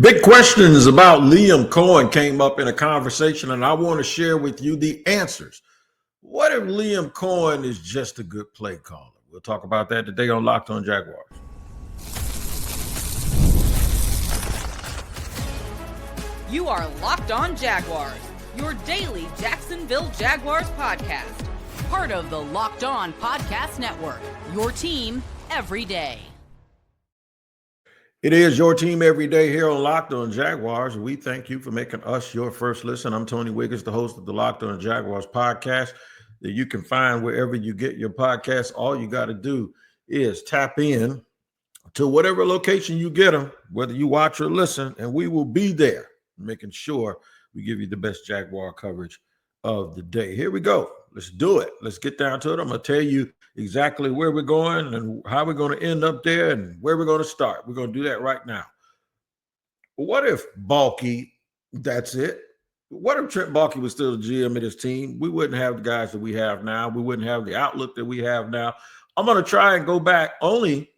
Big questions about Liam Cohen came up in a conversation, and I want to share with you the answers. What if Liam Cohen is just a good play caller? We'll talk about that today on Locked On Jaguars. You are Locked On Jaguars, your daily Jacksonville Jaguars podcast. Part of the Locked On Podcast Network, your team every day. It is your team every day here on Locked On Jaguars. We thank you for making us your first listen. I'm Tony Wiggins, the host of the Locked On Jaguars podcast that you can find wherever you get your podcasts. All you got to do is tap in to whatever location you get them, whether you watch or listen, and we will be there making sure we give you the best Jaguar coverage of the day. Here we go. Let's do it. Let's get down to it. I'm going to tell you exactly where we're going and how we're going to end up there and where we're going to start. We're going to do that right now. What if Baalke, that's it? What if Trent Balky was still the GM of this team? We wouldn't have the guys that we have now. We wouldn't have the outlook that we have now. I'm going to try and go back. The only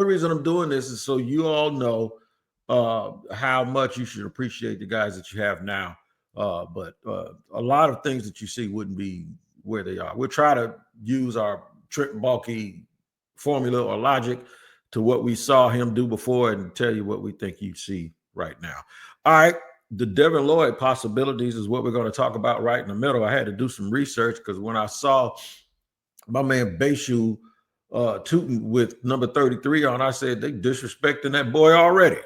reason I'm doing this is so you all know how much you should appreciate the guys that you have now. But a lot of things that you see wouldn't be where they are. We'll try to use our Trent Balky formula or logic to what we saw him do before and tell you what we think you see right now. All right, the Devin Lloyd possibilities is what we're going to talk about right in the middle. I had to do some research because when I saw my man Bayshu tooting with number 33 on, I said they disrespecting that boy already.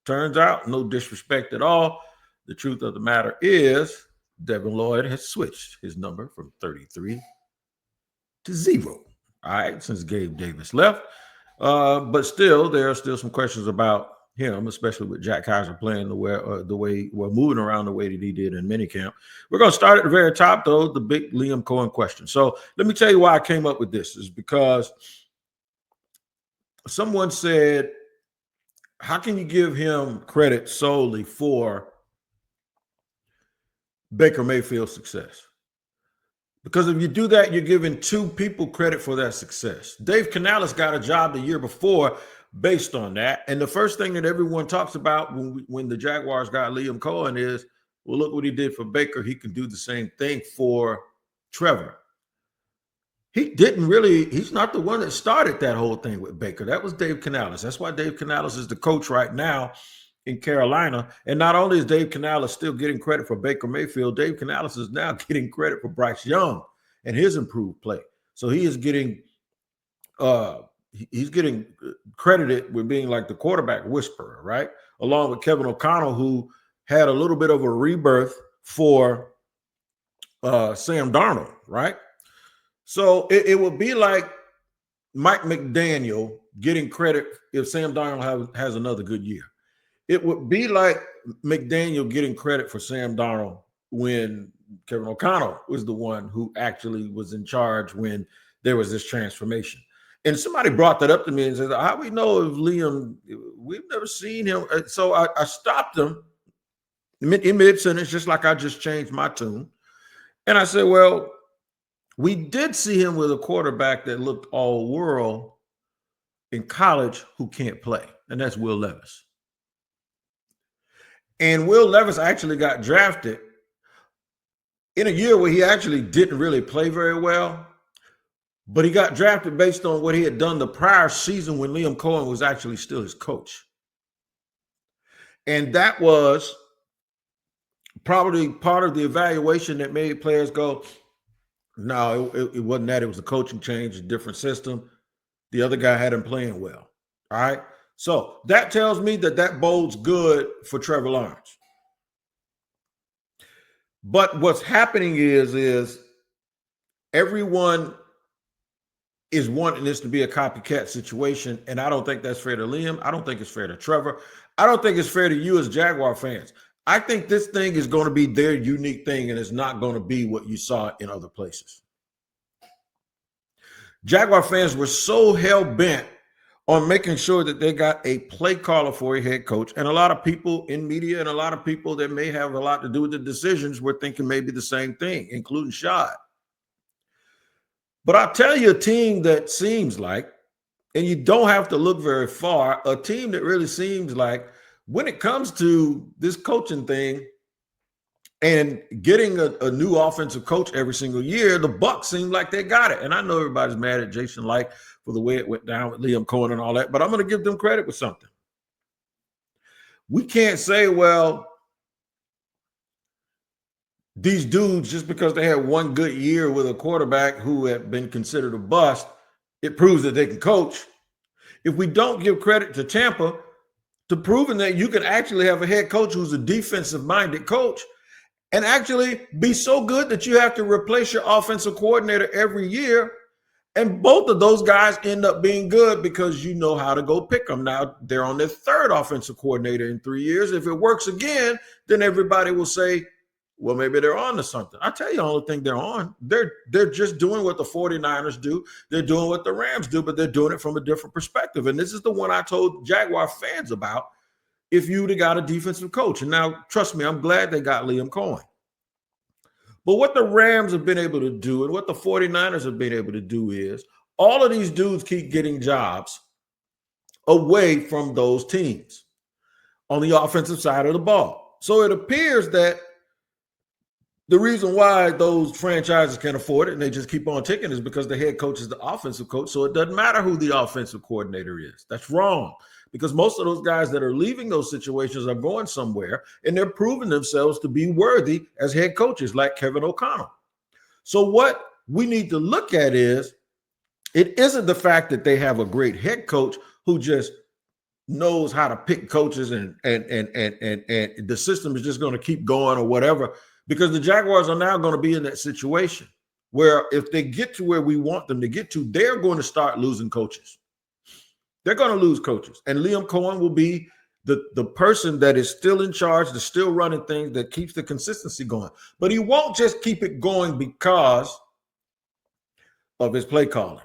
Turns out no disrespect at all. The truth of the matter is Devin Lloyd has switched his number from 33 to 0. All right, since Gabe Davis left. But still, there are still some questions about him, especially with Jack Kaiser playing the way moving around the way that he did in minicamp. We're going to start at the very top, though, the big Liam Cohen question. So let me tell you why I came up with this. Is because someone said, how can you give him credit solely for Baker Mayfield's success? Because if you do that, you're giving two people credit for that success. Dave Canales got a job the year before based on that. And the first thing that everyone talks about when the Jaguars got Liam Cohen is, well, look what he did for Baker. He can do the same thing for Trevor. He's not the one that started that whole thing with Baker. That was Dave Canales. That's why Dave Canales is the coach right now in Carolina. And not only is Dave Canales still getting credit for Baker Mayfield, Dave Canales is now getting credit for Bryce Young and his improved play. So he is getting credited with being like the quarterback whisperer, right? Along with Kevin O'Connell, who had a little bit of a rebirth for Sam Darnold, right? So it would be like Mike McDaniel getting credit if Sam Darnold has another good year. It would be like McDaniel getting credit for Sam Darnold when Kevin O'Connell was the one who actually was in charge when there was this transformation. And somebody brought that up to me and said, how do we know if Liam, we've never seen him. So I stopped him in mid-sentence, just like I just changed my tune. And I said, well, we did see him with a quarterback that looked all world in college who can't play, and that's Will Levis. And Will Levis actually got drafted in a year where he actually didn't really play very well, but he got drafted based on what he had done the prior season when Liam Cohen was actually still his coach. And that was probably part of the evaluation that made players go, no, it wasn't that. It was a coaching change, a different system. The other guy had him playing well. All right. So that tells me that bodes good for Trevor Lawrence. But what's happening is everyone is wanting this to be a copycat situation. And I don't think that's fair to Liam. I don't think it's fair to Trevor. I don't think it's fair to you as Jaguar fans. I think this thing is going to be their unique thing, and it's not going to be what you saw in other places. Jaguar fans were so hell-bent on making sure that they got a play caller for a head coach, and a lot of people in media and a lot of people that may have a lot to do with the decisions were thinking maybe the same thing, including Shad. But I'll tell you a team that seems like, and you don't have to look very far, a team that really seems like when it comes to this coaching thing and getting a new offensive coach every single year, the Bucs seem like they got it. And I know everybody's mad at Jason Light for the way it went down with Liam Cohen and all that, but I'm going to give them credit with something. We can't say, well, these dudes, just because they had one good year with a quarterback who had been considered a bust, it proves that they can coach. If we don't give credit to Tampa to proving that you can actually have a head coach who's a defensive-minded coach and actually be so good that you have to replace your offensive coordinator every year, and both of those guys end up being good because you know how to go pick them. Now, they're on their third offensive coordinator in 3 years. If it works again, then everybody will say, well, maybe they're on to something. I tell you the only thing they're on. They're just doing what the 49ers do. They're doing what the Rams do, but they're doing it from a different perspective. And this is the one I told Jaguar fans about if you'd have got a defensive coach. And now, trust me, I'm glad they got Liam Cohen. But what the Rams have been able to do and what the 49ers have been able to do is all of these dudes keep getting jobs away from those teams on the offensive side of the ball. So it appears that the reason why those franchises can afford it and they just keep on ticking is because the head coach is the offensive coach. So it doesn't matter who the offensive coordinator is. That's wrong, because most of those guys that are leaving those situations are going somewhere and they're proving themselves to be worthy as head coaches, like Kevin O'Connell. So what we need to look at is, it isn't the fact that they have a great head coach who just knows how to pick coaches and the system is just going to keep going or whatever. Because the Jaguars are now going to be in that situation where if they get to where we want them to get to, they're going to start losing coaches. They're going to lose coaches. And Liam Cohen will be the person that is still in charge, that's still running things, that keeps the consistency going. But he won't just keep it going because of his play calling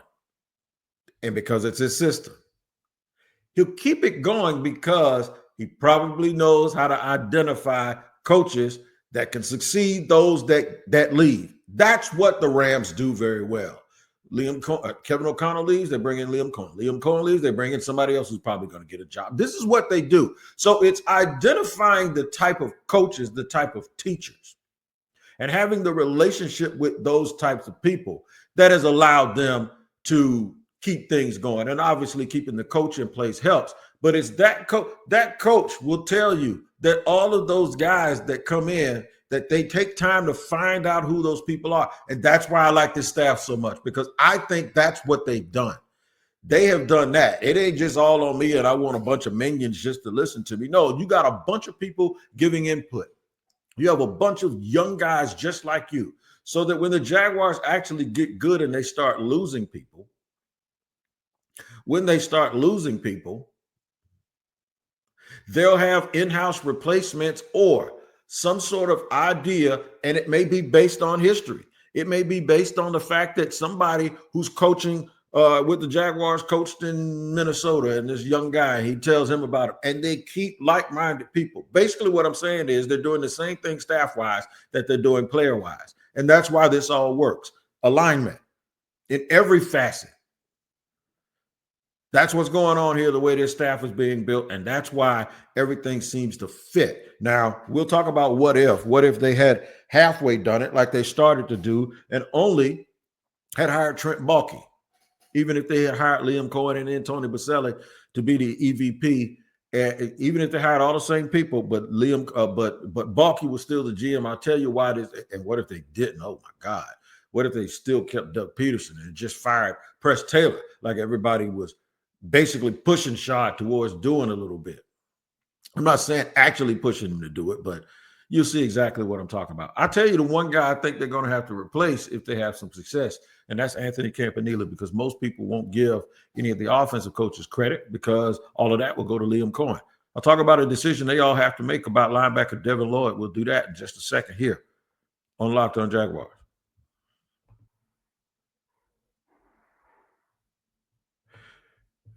and because it's his system. He'll keep it going because he probably knows how to identify coaches that can succeed those that leave. That's what the Rams do very well. Kevin O'Connell leaves, they bring in Liam Cohen. Liam Cohen leaves, they bring in somebody else who's probably going to get a job. This is what they do. So it's identifying the type of coaches, the type of teachers, and having the relationship with those types of people that has allowed them to keep things going. And obviously keeping the coach in place helps. But it's that coach will tell you that all of those guys that come in, that they take time to find out who those people are. And that's why I like this staff so much, because I think that's what they've done. They have done that. It ain't just all on me and I want a bunch of minions just to listen to me. No, you got a bunch of people giving input. You have a bunch of young guys just like you, so that when the Jaguars actually get good and they start losing people, they'll have in-house replacements or some sort of idea, and it may be based on history. It may be based on the fact that somebody who's coaching with the Jaguars coached in Minnesota, and this young guy, he tells him about it, and they keep like-minded people. Basically what I'm saying is they're doing the same thing staff-wise that they're doing player-wise, and that's why this all works. Alignment in every facet. That's what's going on here, the way this staff is being built, and that's why everything seems to fit. Now, we'll talk about what if. What if they had halfway done it like they started to do and only had hired Trent Balky? Even if they had hired Liam Cohen and then Tony Baselli to be the EVP, even if they hired all the same people, but but Baalke was still the GM. I'll tell you why this. And what if they didn't? Oh my God! What if they still kept Doug Peterson and just fired Press Taylor, like everybody was basically pushing Shad towards doing a little bit? I'm not saying actually pushing him to do it, but you'll see exactly what I'm talking about. I'll tell you the one guy I think they're going to have to replace if they have some success, and that's Anthony Campanile, because most people won't give any of the offensive coaches credit because all of that will go to Liam Cohen. I'll talk about a decision they all have to make about linebacker Devin Lloyd. We'll do that in just a second here on Locked On Jaguars.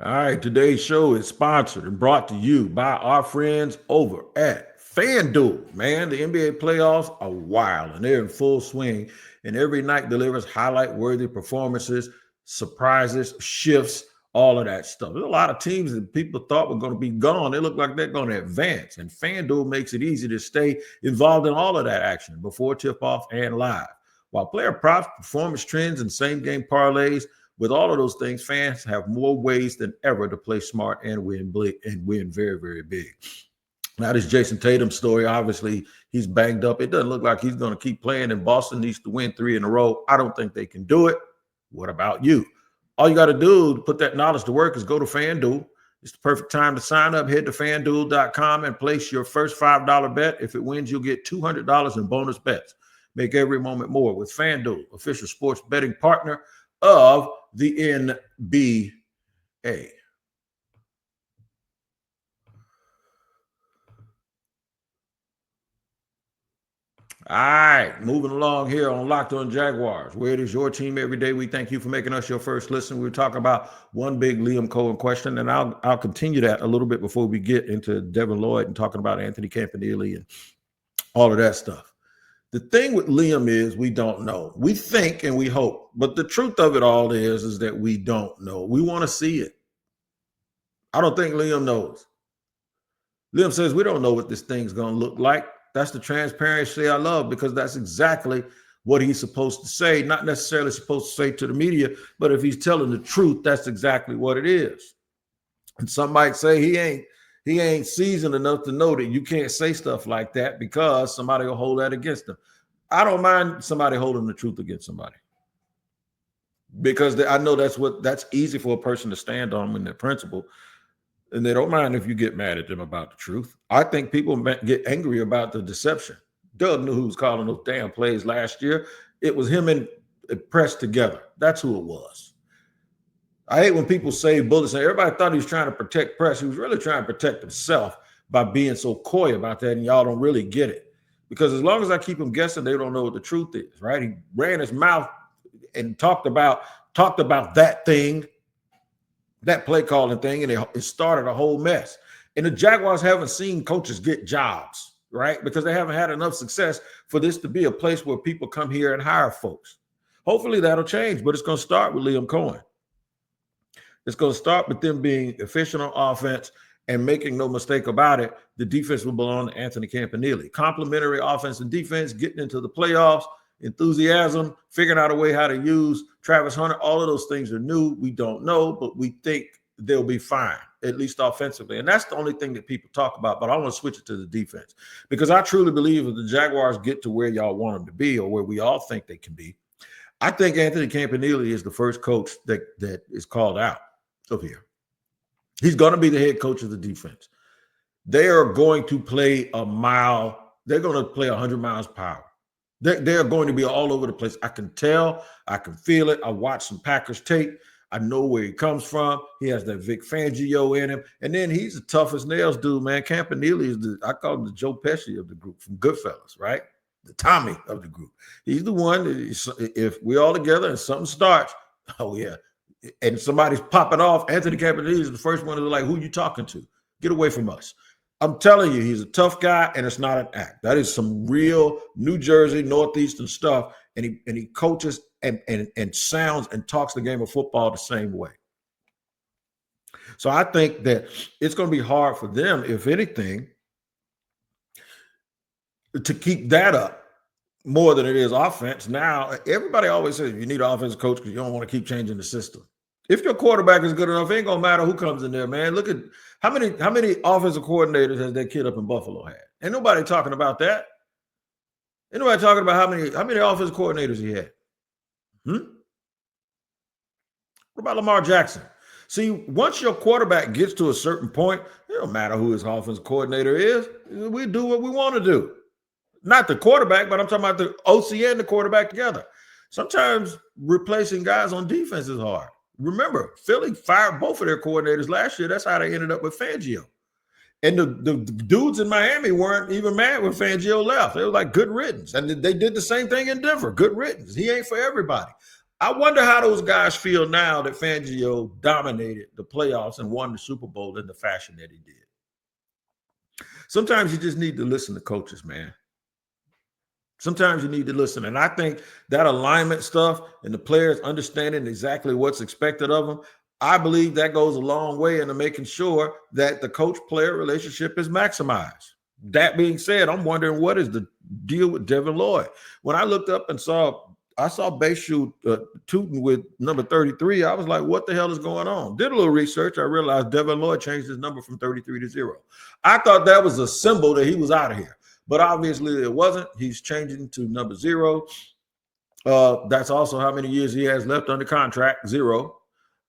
All right, today's show is sponsored and brought to you by our friends over at FanDuel. Man, the NBA playoffs are wild and they're in full swing, and every night delivers highlight-worthy performances, surprises, shifts, all of that stuff. There's a lot of teams that people thought were going to be gone. They look like they're going to advance. And FanDuel makes it easy to stay involved in all of that action before tip-off and live. While player props, performance trends, and same-game parlays, with all of those things, fans have more ways than ever to play smart and win very, very big. Now, this Jason Tatum story, obviously, he's banged up. It doesn't look like he's going to keep playing, and Boston needs to win 3 in a row. I don't think they can do it. What about you? All you got to do to put that knowledge to work is go to FanDuel. It's the perfect time to sign up. Head to FanDuel.com and place your first $5 bet. If it wins, you'll get $200 in bonus bets. Make every moment more with FanDuel, official sports betting partner of the NBA. All right, moving along here on Locked On Jaguars, where it is your team every day. We thank you for making us your first listen. We're talking about one big Liam Cohen question, and I'll continue that a little bit before we get into Devin Lloyd and talking about Anthony Campanile and all of that stuff. The thing with Liam is we don't know. We think and we hope, but the truth of it all is that we don't know. We want to see it. I don't think Liam knows. Liam says we don't know what this thing's going to look like. That's the transparency I love, because that's exactly what he's supposed to say. Not necessarily supposed to say to the media, but if he's telling the truth, that's exactly what it is. And some might say he ain't seasoned enough to know that you can't say stuff like that because somebody will hold that against him. I don't mind somebody holding the truth against somebody, because I know that's easy for a person to stand on when they're principled. And they don't mind if you get mad at them about the truth. I think people get angry about the deception. Doug knew who was calling those damn plays last year. It was him and Press together. That's who it was. I hate when people say bullets. And everybody thought he was trying to protect Press. He was really trying to protect himself by being so coy about that, and y'all don't really get it. Because as long as I keep them guessing, they don't know what the truth is, right? He ran his mouth and talked about that thing, that play calling thing, and it started a whole mess. And the Jaguars haven't seen coaches get jobs, right? Because they haven't had enough success for this to be a place where people come here and hire folks. Hopefully that'll change, but it's going to start with Liam Cohen. It's going to start with them being efficient on offense and making no mistake about it. The defense will belong to Anthony Campanile. Complementary offense and defense, getting into the playoffs, enthusiasm, figuring out a way how to use Travis Hunter. All of those things are new. We don't know, but we think they'll be fine, at least offensively. And that's the only thing that people talk about. But I want to switch it to the defense, because I truly believe if the Jaguars get to where y'all want them to be, or where we all think they can be, I think Anthony Campanile is the first coach that is called out of here. He's going to be the head coach of the defense. They are going to play a mile. They're going to play 100 miles per hour. They're going to be all over the place. I can tell. I can feel it. I watched some Packers tape. I know where he comes from. He has that Vic Fangio in him. And then he's the tough as nails dude, man. Campanile is I call him the Joe Pesci of the group from Goodfellas, right? The Tommy of the group. He's the one that if we're all together and something starts, oh, yeah, and somebody's popping off, Anthony Campanile is the first one to be like, who you talking to? Get away from us. I'm telling you, he's a tough guy, and it's not an act. That is some real New Jersey, Northeastern stuff, and he coaches and sounds and talks the game of football the same way. So I think that it's going to be hard for them, if anything, to keep that up more than it is offense. Now, everybody always says you need an offensive coach because you don't want to keep changing the system. If your quarterback is good enough, it ain't gonna matter who comes in there, man. Look at how many offensive coordinators has that kid up in Buffalo had? Ain't nobody talking about that. Ain't nobody talking about how many offensive coordinators he had. What about Lamar Jackson? See, once your quarterback gets to a certain point, it don't matter who his offensive coordinator is. We do what we want to do. Not the quarterback, but I'm talking about the OC and the quarterback together. Sometimes replacing guys on defense is hard. Remember, Philly fired both of their coordinators last year. That's how they ended up with Fangio. And the dudes in Miami weren't even mad when Fangio left. They were like, good riddance. And they did the same thing in Denver. Good riddance. He ain't for everybody. I wonder how those guys feel now that Fangio dominated the playoffs and won the Super Bowl in the fashion that he did. Sometimes you just need to listen to coaches, man. Sometimes you need to listen. And I think that alignment stuff and the players understanding exactly what's expected of them, I believe that goes a long way into making sure that the coach-player relationship is maximized. That being said, I'm wondering what is the deal with Devin Lloyd. When I looked up and I saw Bayshoe tooting with number 33, I was like, what the hell is going on? Did a little research. I realized Devin Lloyd changed his number from 33 to 0. I thought that was a symbol that he was out of here, but obviously it wasn't. He's changing to number 0. That's also how many years he has left under contract, 0.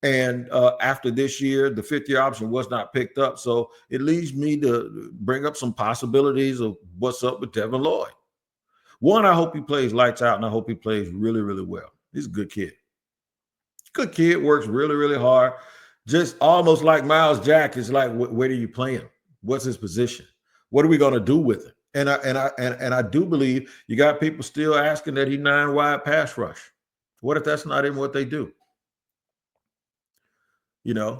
And after this year, the 5th-year option was not picked up. So it leads me to bring up some possibilities of what's up with Devin Lloyd. One, I hope he plays lights out, and I hope he plays really, really well. He's a good kid. Good kid, works really, really hard. Just almost like Miles Jack is like, where do you play him? What's his position? What are we going to do with him? And I do believe you got people still asking that he 9 wide pass rush. What if that's not even what they do? Why?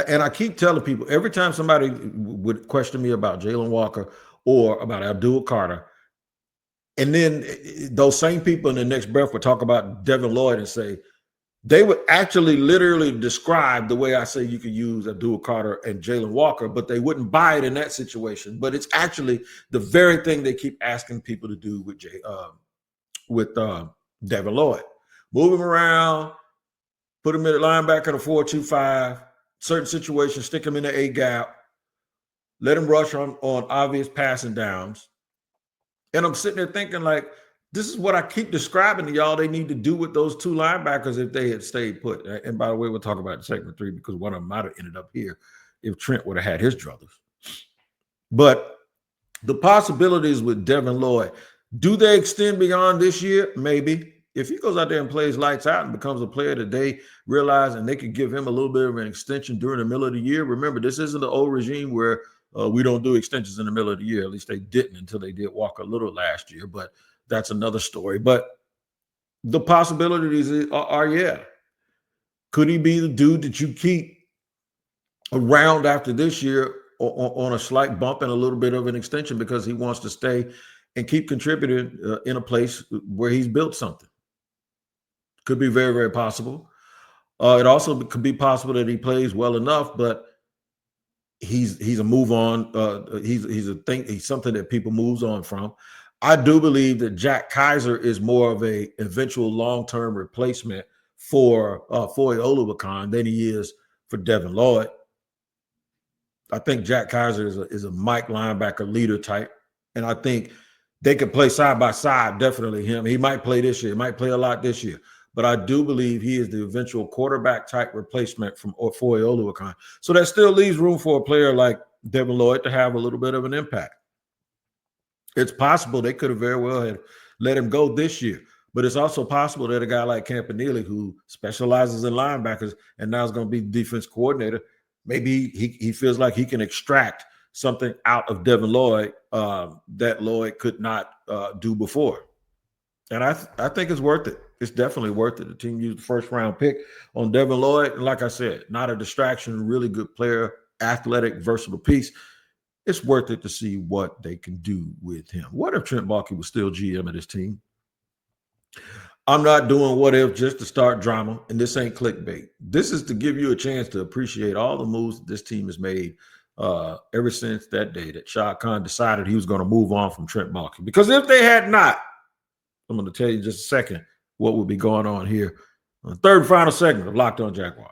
And I keep telling people every time somebody would question me about Jalen Walker or about Abdul Carter, and then those same people in the next breath would talk about Devin Lloyd and say they would actually literally describe the way I say you could use Abdul Carter and Jalen Walker, but they wouldn't buy it in that situation. But it's actually the very thing they keep asking people to do with Devin Lloyd. Move him around, put him in a linebacker in a 4-2-5, certain situations, stick him in the A gap, let him rush on obvious passing downs. And I'm sitting there thinking, like, this is what I keep describing to y'all they need to do with those 2 linebackers if they had stayed put. And by the way, we'll talk about segment 3 because one of them might have ended up here if Trent would have had his druthers. But the possibilities with Devin Lloyd, do they extend beyond this year? Maybe. If he goes out there and plays lights out and becomes a player that they realize and they could give him a little bit of an extension during the middle of the year. Remember, this isn't the old regime where we don't do extensions in the middle of the year. At least they didn't until they did walk a little last year, but that's another story. But the possibilities are yeah. Could he be the dude that you keep around after this year on a slight bump and a little bit of an extension because he wants to stay and keep contributing in a place where he's built something? Could be very, very possible. It also could be possible that he plays well enough, but he's a move on. He's something that people moves on from. I do believe that Jack Kaiser is more of a eventual long-term replacement for Foye Oluwakan than he is for Devin Lloyd. I think Jack Kaiser is a Mike linebacker leader type, and I think they could play side by side. Definitely him. He might play this year. He might play a lot this year. But I do believe he is the eventual quarterback type replacement from Foye Oluwakan. So that still leaves room for a player like Devin Lloyd to have a little bit of an impact. It's possible they could have very well had let him go this year. But it's also possible that a guy like Campanile, who specializes in linebackers and now is going to be defense coordinator, maybe he feels like he can extract something out of Devin Lloyd that Lloyd could not do before. And I think it's worth it. It's definitely worth it. The team used the 1st-round pick on Devin Lloyd. And like I said, not a distraction, really good player, athletic, versatile piece. It's worth it to see what they can do with him. What if Trent Balky was still GM of this team? I'm not doing what if just to start drama, and this ain't clickbait. This is to give you a chance to appreciate all the moves that this team has made ever since that day that Shad Khan decided he was going to move on from Trent Balky. Because if they had not, I'm going to tell you in just a second what would be going on here on the 3rd and final segment of Locked On Jaguars.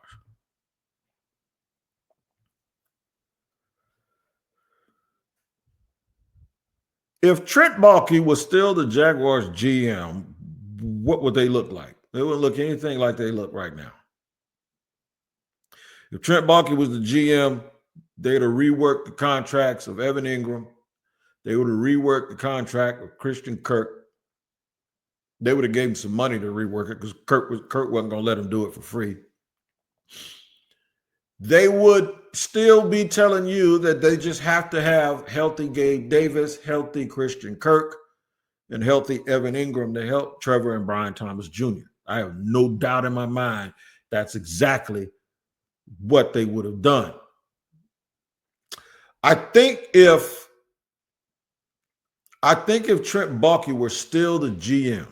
If Trent Balky was still the Jaguars GM, what would they look like? They wouldn't look anything like they look right now. If Trent Balky was the GM, they'd have reworked the contracts of Evan Ingram. They would have reworked the contract of Christian Kirk. They would have gave him some money to rework it because Kurt wasn't going to let him do it for free. They would still be telling you that they just have to have healthy Gabe Davis, healthy Christian Kirk, and healthy Evan Ingram to help Trevor and Brian Thomas Jr. I have no doubt in my mind that's exactly what they would have done. I think if Trent Balky were still the GM,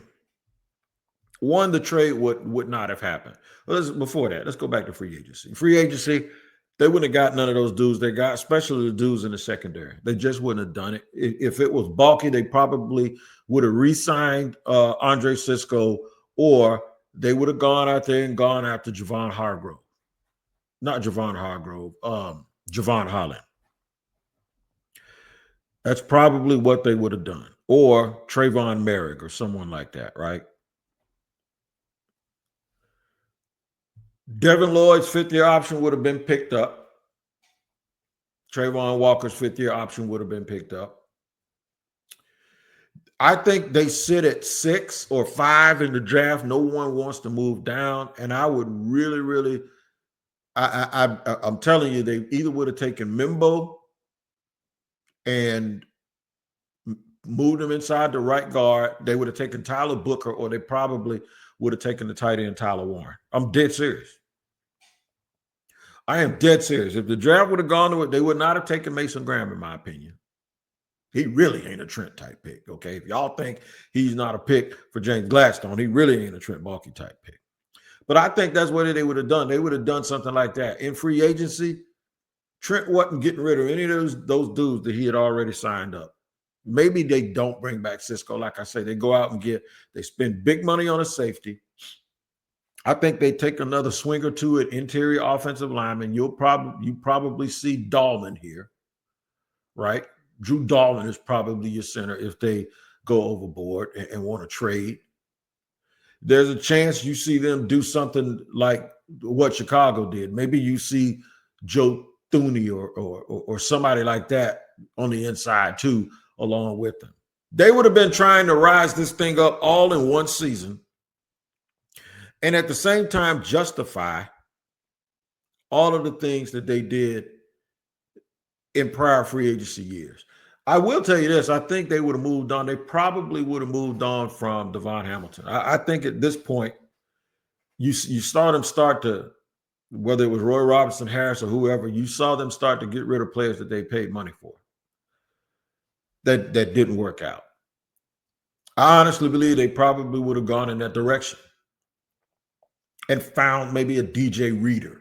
One, the trade would not have happened. Before that, let's go back to free agency. Free agency, they wouldn't have got none of those dudes they got, especially the dudes in the secondary. They just wouldn't have done it. If it was Baalke, they probably would have re-signed Andre Sisco, or they would have gone out there and gone after Javon Hargrove. Not Javon Hargrove, Javon Holland. That's probably what they would have done. Or Trayvon Merrick or someone like that, right? Devin Lloyd's fifth-year option would have been picked up. Trayvon Walker's fifth-year option would have been picked up. I think they sit at 6 or 5 in the draft. No one wants to move down. And I would really, I'm telling you, they either would have taken Mimbo and moved him inside the right guard. They would have taken Tyler Booker, or they probably would have taken the tight end Tyler Warren. I'm dead serious. I am dead serious. If the draft would have gone to it, they would not have taken Mason Graham, in my opinion. He really ain't a Trent type pick, okay? If y'all think he's not a pick for James Gladstone, he really ain't a Trent Balky type pick. But I think that's what they would have done. They would have done something like that. In free agency, Trent wasn't getting rid of any of those dudes that he had already signed up. Maybe they don't bring back Sisco. Like I say, they go out and they spend big money on a safety. I think they take another swing or two at interior offensive lineman. You probably see Dahlman here, right? Drew Dahlman is probably your center if they go overboard and want to trade. There's a chance you see them do something like what Chicago did. Maybe you see Joe Thuney or somebody like that on the inside too, along with them. They would have been trying to rise this thing up all in one season, and at the same time justify all of the things that they did in prior free agency years. I will tell you this. I think they would have moved on. They probably would have moved on from Devon Hamilton. I think at this point, you saw them start to, whether it was Roy Robinson, Harris, or whoever, you saw them start to get rid of players that they paid money for. That didn't work out. I honestly believe they probably would have gone in that direction and found maybe a DJ Reader.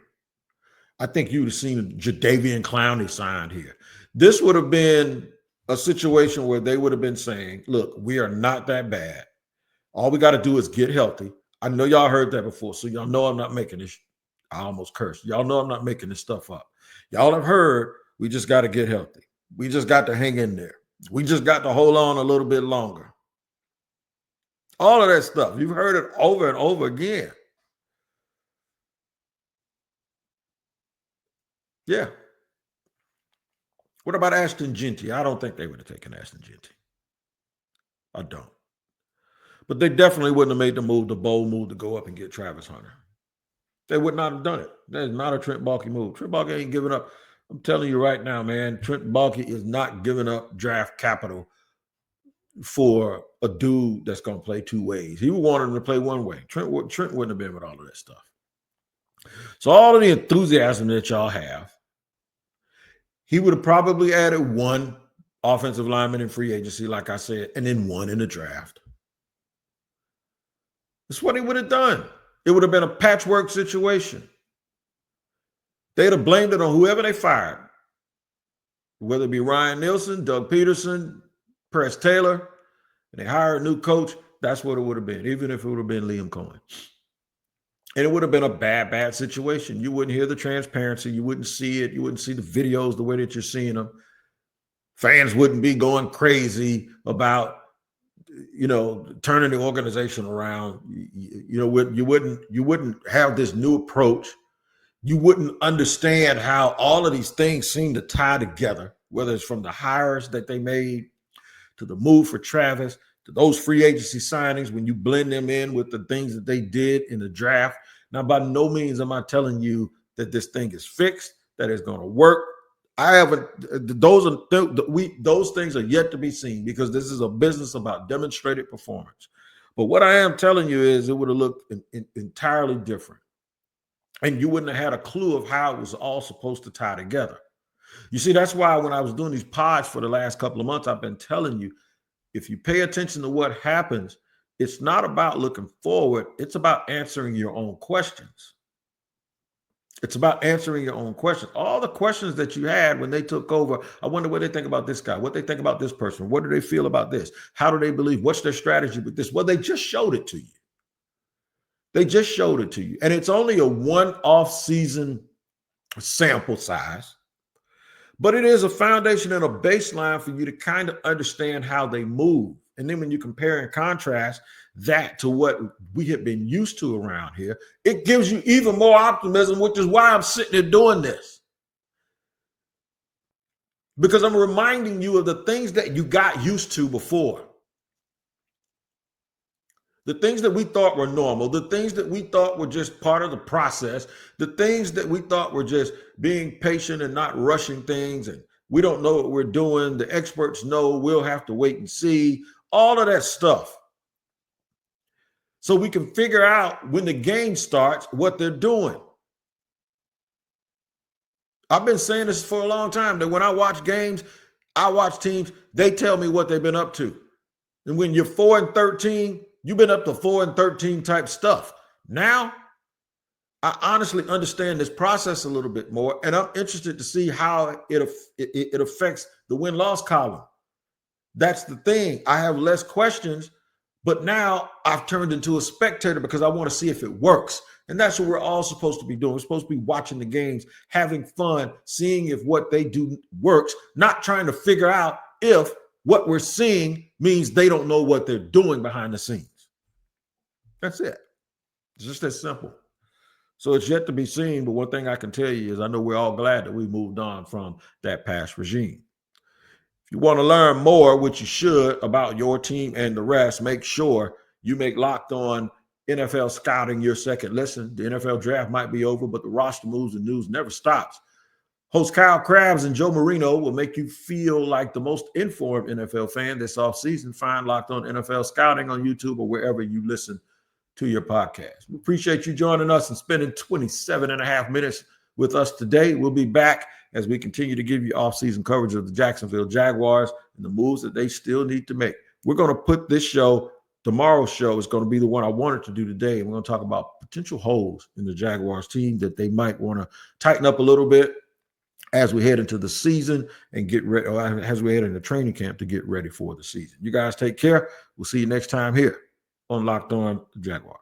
I think you would have seen Jadeveon Clowney signed here. This would have been a situation where they would have been saying, look, we are not that bad. All we got to do is get healthy. I know y'all heard that before, so y'all know I'm not making this. I almost cursed. Y'all know I'm not making this stuff up. Y'all have heard we just got to get healthy. We just got to hang in there. We just got to hold on a little bit longer. All of that stuff. You've heard it over and over again. Yeah. What about Ashton Genty? I don't think they would have taken Ashton Genty. I don't. But they definitely wouldn't have made the bold move to go up and get Travis Hunter. They would not have done it. That is not a Trent Balky move. Trent Balky ain't giving up. I'm telling you right now, man, Trent Balky is not giving up draft capital for a dude that's going to play two ways. He wanted him to play one way. Trent wouldn't have been with all of that stuff. So all of the enthusiasm that y'all have, he would have probably added one offensive lineman in free agency, like I said, and then one in the draft. That's what he would have done. It would have been a patchwork situation. They'd have blamed it on whoever they fired, whether it be Ryan Nielsen, Doug Peterson, Press Taylor, and they hired a new coach. That's what it would have been, even if it would have been Liam Cohen. And it would have been a bad situation. You wouldn't hear the transparency. You wouldn't see it. You wouldn't see the videos the way that you're seeing them. Fans wouldn't be going crazy about, turning the organization around. You wouldn't have this new approach. You wouldn't understand how all of these things seem to tie together, whether it's from the hires that they made to the move for Travis, to those free agency signings, when you blend them in with the things that they did in the draft. Now, by no means am I telling you that this thing is fixed, that it's going to work. Those things are yet to be seen, because this is a business about demonstrated performance. But what I am telling you is it would have looked entirely different. And you wouldn't have had a clue of how it was all supposed to tie together. You see, that's why when I was doing these pods for the last couple of months, I've been telling you, if you pay attention to what happens, It's not about looking forward. It's about answering your own questions. It's about answering your own questions. All the questions that you had when they took over, I wonder what they think about this guy, what they think about this person, what do they feel about this? How do they believe? What's their strategy with this? Well, they just showed it to you. They just showed it to you. And it's only a one-off season sample size, but it is a foundation and a baseline for you to kind of understand how they move. And then when you compare and contrast that to what we have been used to around here, it gives you even more optimism, which is why I'm sitting here doing this. Because I'm reminding you of the things that you got used to before. The things that we thought were normal, the things that we thought were just part of the process, the things that we thought were just being patient and not rushing things, and we don't know what we're doing, the experts know, we'll have to wait and see, all of that stuff. So we can figure out when the game starts what they're doing. I've been saying this for a long time, that when I watch games, I watch teams, they tell me what they've been up to. And when you're 4-13, you've been up to 4-13 type stuff. Now, I honestly understand this process a little bit more, and I'm interested to see how it affects the win-loss column. That's the thing. I have less questions, but now I've turned into a spectator because I want to see if it works. And that's what we're all supposed to be doing. We're supposed to be watching the games, having fun, seeing if what they do works, not trying to figure out if what we're seeing means they don't know what they're doing behind the scenes. That's it. It's just that simple. So it's yet to be seen, but one thing I can tell you is I know we're all glad that we moved on from that past regime. If you want to learn more, which you should, about your team and the rest, make sure you make Locked On NFL Scouting your second listen. The NFL draft might be over, but the roster moves and news never stops. Host Kyle Krabs and Joe Marino will make you feel like the most informed NFL fan this offseason. Find Locked On NFL Scouting on YouTube or wherever you listen to your podcast. We appreciate you joining us and spending 27 and a half minutes with us today. We'll be back as we continue to give you off-season coverage of the Jacksonville Jaguars and the moves that they still need to make. We're going to put this show, tomorrow's show is going to be the one I wanted to do today. We're going to talk about potential holes in the Jaguars team that they might want to tighten up a little bit as we head into the season and get ready, or as we head into training camp to get ready for the season. You guys take care. We'll see you next time here on Locked On Jaguars.